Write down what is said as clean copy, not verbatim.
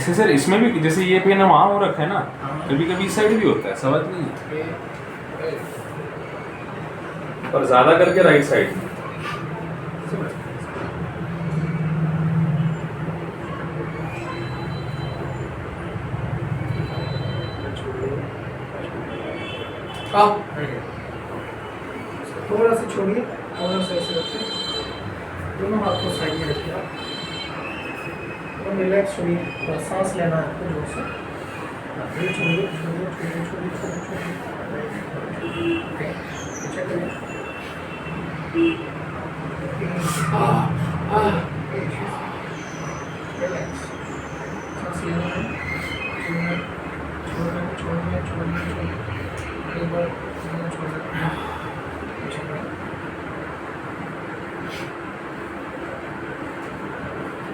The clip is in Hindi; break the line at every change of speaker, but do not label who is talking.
ऐसे सर इसमें भी जैसे ये पेन वहाँ हो रखा है ना, कभी कभी इस साइड भी होता है, समझ नहीं है, पर ज्यादा करके राइट साइड।
थोड़ा सा छोड़िए, थोड़ा सा ऐसे रखिए, दोनों हाथ को साइड में रखिए आप, और रिलैक्स छोड़िए, थोड़ा सांस लेना है आपको जोर से, छोड़िए छोड़िए छोड़िए छोड़िए छोड़िए छोड़िए, अच्छा करिए, रिलैक्स, सांस लेना है, छोड़ना छोड़ना छोड़ना छोड़ना छोड़ना, एक बार